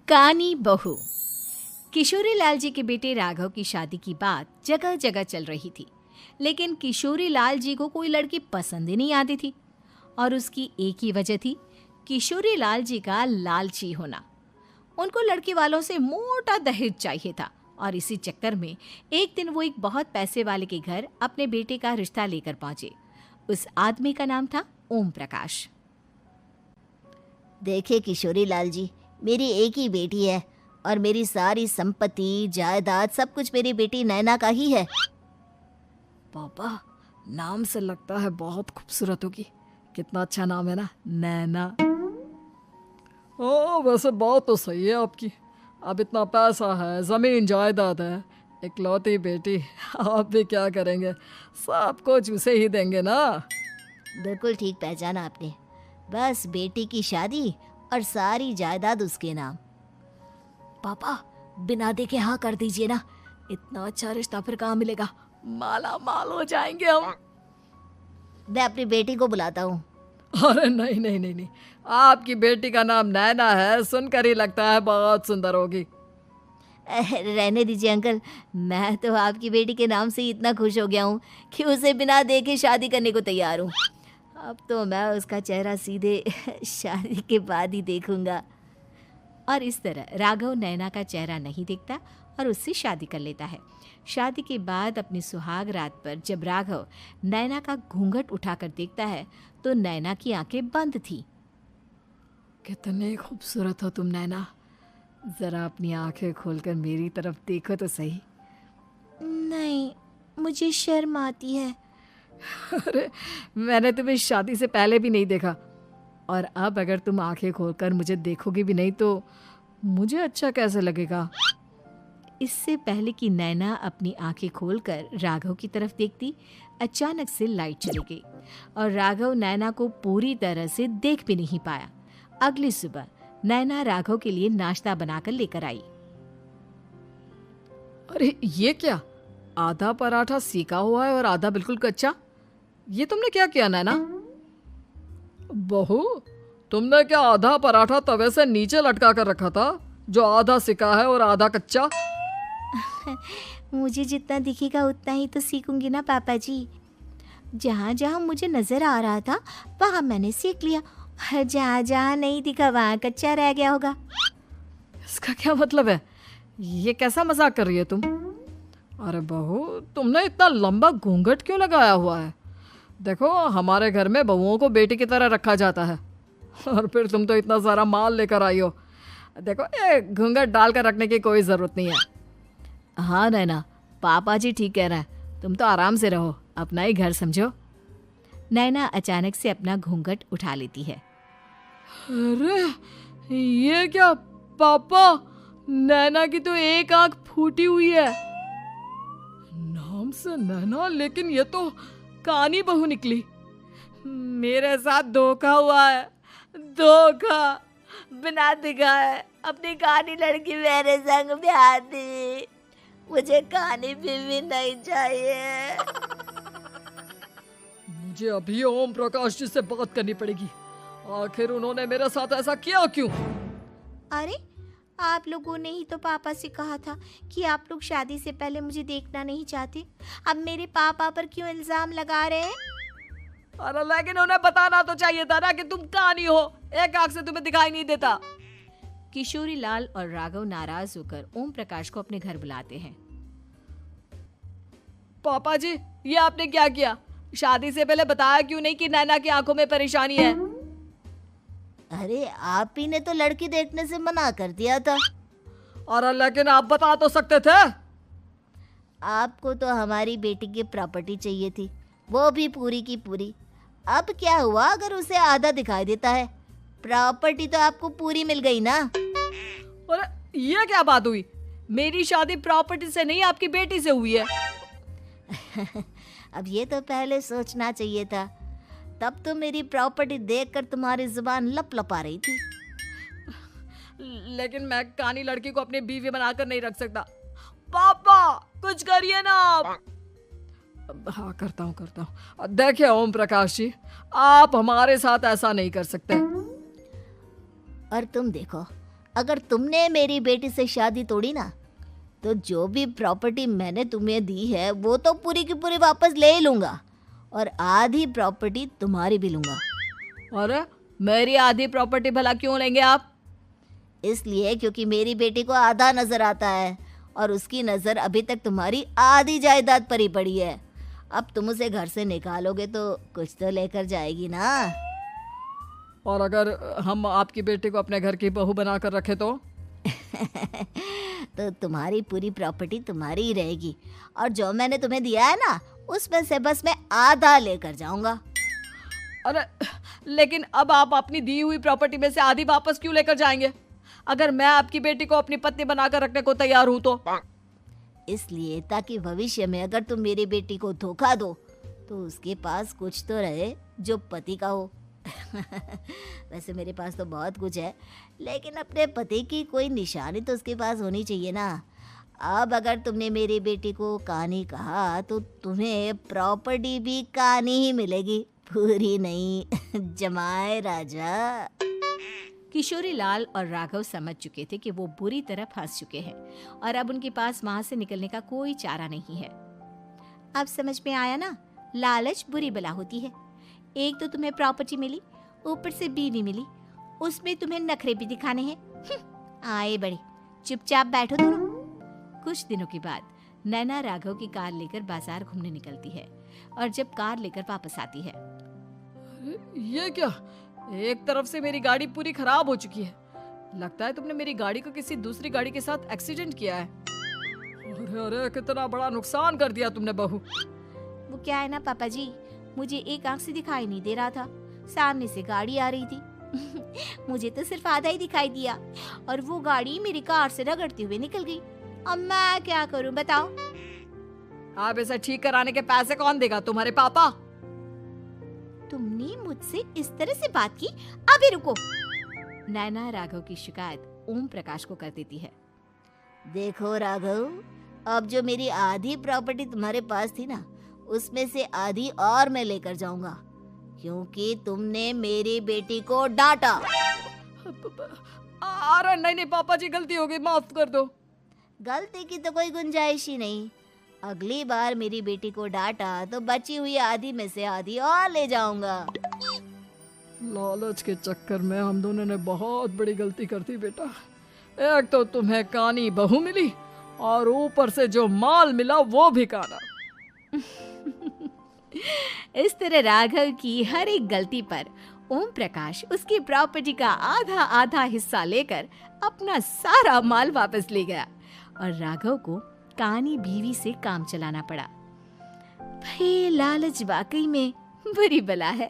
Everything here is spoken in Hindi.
कानी बहू। किशोरी लाल जी के बेटे राघव की शादी की बात जगह जगह चल रही थी, लेकिन किशोरी लाल जी को कोई लड़की पसंद ही नहीं आती थी। और उसकी एक ही वजह थी, किशोरी लाल जी का लालची होना। उनको लड़की वालों से मोटा दहेज चाहिए था और इसी चक्कर में एक दिन वो एक बहुत पैसे वाले के घर अपने बेटे का रिश्ता लेकर पहुंचे। उस आदमी का नाम था ओम प्रकाश। देखे किशोरी लाल जी, मेरी एक ही बेटी है और मेरी सारी संपत्ति जायदाद सब कुछ मेरी बेटी नैना का ही है। पापा, नाम से लगता है बहुत खूबसूरत होगी। कितना अच्छा नाम है ना, नैना। ओ, वैसे बात तो सही है आपकी। अब इतना पैसा है, जमीन जायदाद है, इकलौती बेटी, आप भी क्या करेंगे? सब कुछ उसे ही देंगे ना। बिल्कुल ठीक पहचाना आपने। बस बेटी की शादी और सारी जायदाद उसके नाम। पापा, बिना देखे हाँ कर दीजिए ना। इतना अच्छा रिश्ता फिर कहाँ मिलेगा? माला माल हो जाएंगे हम। मैं अपनी बेटी को बुलाता हूँ। अरे नहीं नहीं नहीं नहीं, आपकी बेटी का नाम नैना है, सुनकर ही लगता है बहुत सुंदर होगी। रहने दीजिए अंकल, मैं तो आपकी बेटी के नाम से ही इतना खुश हो गया हूँ कि उसे बिना देखे शादी करने को तैयार हूँ। अब तो मैं उसका चेहरा सीधे शादी के बाद ही देखूंगा। और इस तरह राघव नैना का चेहरा नहीं देखता और उससे शादी कर लेता है। शादी के बाद अपनी सुहाग रात पर जब राघव नैना का घूंघट उठाकर देखता है तो नैना की आंखें बंद थी। कितनी खूबसूरत हो तुम नैना, जरा अपनी आंखें खोलकर मेरी तरफ देखो तो सही। नहीं, मुझे शर्म आती है। अरे, मैंने तुम्हें शादी से पहले भी नहीं देखा, और अब अगर तुम आंखें खोलकर मुझे देखोगी भी नहीं तो मुझे अच्छा कैसे लगेगा? इससे पहले कि नैना अपनी आंखें खोलकर राघव की तरफ देखती, अचानक से लाइट चली गई और राघव नैना को पूरी तरह से देख भी नहीं पाया। अगली सुबह नैना राघव के लिए नाश्ता बनाकर लेकर आई। अरे ये क्या, आधा पराठा सेका हुआ है और आधा बिल्कुल कच्चा। ये तुमने क्या किया नैना? बहू, तुमने क्या आधा पराठा तवे से नीचे लटका कर रखा था, जो आधा सेका है और आधा कच्चा? मुझे जितना दिखेगा उतना ही तो सीखूंगी ना पापा जी। जहाँ जहाँ मुझे नजर आ रहा था वहाँ मैंने सीख लिया, और जहाँ जहाँ नहीं दिखा वहाँ कच्चा रह गया होगा। इसका क्या मतलब है? ये कैसा मजाक कर रही है तुम? अरे बहू, तुमने इतना लंबा घूंघट क्यों लगाया हुआ है? देखो, हमारे घर में बहुओं को बेटी की तरह रखा जाता है, और फिर तुम तो इतना सारा माल लेकर आई हो। देखो, ये घूंघट डालकर रखने की कोई ज़रूरत नहीं है। हाँ नैना, पापा जी ठीक कह रहे हैं, तुम तो आराम से रहो, अपना ही घर समझो। नैना अचानक से अपना घूंघट उठा लेती है। अरे ये क्या पापा, नैना की तो एक आंख फूटी हुई है। नाम से नैना, लेकिन ये तो कानी बहू निकली। मेरे साथ धोखा हुआ है, धोखा। बिना दिखाए अपनी कानी लड़की मेरे संग ब्याह दी। मुझे कानी बीवी नहीं चाहिए। मुझे अभी ओम प्रकाश जी से बात करनी पड़ेगी। आखिर उन्होंने मेरे साथ ऐसा किया क्यों? अरे, आप लोगों ने ही तो पापा से कहा था कि आप लोग शादी से पहले मुझे देखना नहीं चाहते। अब मेरे पापा पर क्यों इल्जाम लगा रहे हैं? अरे लेकिन उन्हें बताना तो चाहिए था ना कि तुम कानी हो, एक आंख से तुम्हें दिखाई नहीं देता। किशोरी लाल और राघव नाराज होकर ओम प्रकाश को अपने घर बुलाते हैं। पापा जी, ये आपने क्या किया? शादी से पहले बताया क्यों नहीं कि नैना की आंखों में परेशानी है? अरे, आप ही ने तो लड़की देखने से मना कर दिया था। अरे लेकिन आप बता तो सकते थे। आपको तो हमारी बेटी की प्रॉपर्टी चाहिए थी, वो भी पूरी की पूरी। अब क्या हुआ अगर उसे आधा दिखाई देता है? प्रॉपर्टी तो आपको पूरी मिल गई ना। अरे ये क्या बात हुई? मेरी शादी प्रॉपर्टी से नहीं, आपकी बेटी से हुई है। अब ये तो पहले सोचना चाहिए था, तब तो मेरी प्रॉपर्टी देखकर तुम्हारी जुबान लप लपा रही थी। लेकिन मैं कानी लड़की को अपनी बीवी बनाकर नहीं रख सकता। पापा, कुछ करिए ना आप। हाँ, करता हूँ। देखिए ओम प्रकाश जी, आप हमारे साथ ऐसा नहीं कर सकते। और तुम देखो, अगर तुमने मेरी बेटी से शादी तोड़ी ना, तो जो भी प्रॉपर्टी मैंने तुम्हें दी है वो तो पूरी की पूरी वापस ले ही लूँगा, और आधी प्रॉपर्टी तुम्हारी भी लूँगा। अरे मेरी आधी प्रॉपर्टी भला क्यों लेंगे आप? इसलिए क्योंकि मेरी बेटी को आधा नजर आता है और उसकी नज़र अभी तक तुम्हारी आधी जायदाद पर ही पड़ी है। अब तुम उसे घर से निकालोगे तो कुछ तो लेकर जाएगी ना। और अगर हम आपकी बेटी को अपने घर की बहू बना कर रखे तो? तो तुम्हारी पूरी प्रॉपर्टी तुम्हारी ही रहेगी, और जो मैंने तुम्हें दिया है ना, उसमें से बस मैं आधा लेकर जाऊंगा। अरे लेकिन अब आप अपनी दी हुई प्रॉपर्टी में से आधी वापस क्यों लेकर जाएंगे? अगर मैं आपकी बेटी को अपनी पत्नी बनाकर रखने को तैयार हूं तो? इसलिए ताकि भविष्य में अगर तुम मेरी बेटी को धोखा दो तो उसके पास कुछ तो रहे जो पति का हो। वैसे मेरे पास तो बहुत कुछ है, लेकिन अपने पति की कोई निशानी तो उसके पास होनी चाहिए ना। अब अगर तुमने मेरी बेटी को कानी कहा तो तुम्हें प्रॉपर्टी भी कानी ही मिलेगी, पूरी नहीं। जमाए राजा। किशोरी लाल और राघव समझ चुके थे कि वो बुरी तरह फंस चुके हैं और अब उनके पास वहां से निकलने का कोई चारा नहीं है। अब समझ में आया ना, लालच बुरी बला होती है। एक तो तुम्हें प्रॉपर्टी मिली, ऊपर से बीवी मिली, उसमें तुम्हें नखरे भी दिखाने हैं। आए बड़े, चुपचाप बैठो दोनों। कुछ दिनों के बाद नैना राघव की कार लेकर बाजार घूमने निकलती है और जब कार लेकर वापस आती है, ये क्या? एक तरफ से मेरी गाड़ी पूरी खराब हो चुकी है। लगता है तुमने मेरी गाड़ी को किसी दूसरी गाड़ी के साथ एक्सीडेंट किया है। अरे अरे कितना बड़ा नुकसान कर दिया तुमने बहू। वो क्या है ना पापा जी, मुझे एक आंख से दिखाई नहीं दे रहा था, सामने से गाड़ी आ रही थी। मुझे तो सिर्फ आधा ही दिखाई दिया और वो गाड़ी मेरी कार से रगड़ते हुए निकल गई। अब मैं क्या करूं बताओ? आप इसे ठीक कराने के पैसे कौन देगा? तुम्हारे पापा। तुमने मुझसे इस तरह से बात की? अभी रुको। नैना राघव की शिकायत ओम प्रकाश को कर देती है। देखो राघव, अब जो मेरी आधी प्रॉपर्टी तुम्हारे पास थी ना, उसमें से आधी और मैं लेकर जाऊंगा, क्योंकि तुमने मेरी बेटी को डांटा। अरे नहीं नहीं पापा जी, गलती हो गई, माफ कर दो। गलती की तो कोई गुंजाइश ही नहीं। अगली बार मेरी बेटी को डांटा तो बची हुई आधी में से आधी और ले जाऊंगा। लालच के चक्कर में हम दोनों ने बहुत बड़ी गलती कर दी बेटा। एक तो तुम्हें कानी बहू मिली और ऊपर से जो माल मिला वो भी काना। इस तरह राघव की हर एक गलती पर ओम प्रकाश उसकी प्रॉपर्टी का आधा आधा हिस्सा लेकर अपना सारा माल वापस ले गया और राघव को कानी बीवी से काम चलाना पड़ा। भाई लालच वाकई में बुरी बला है।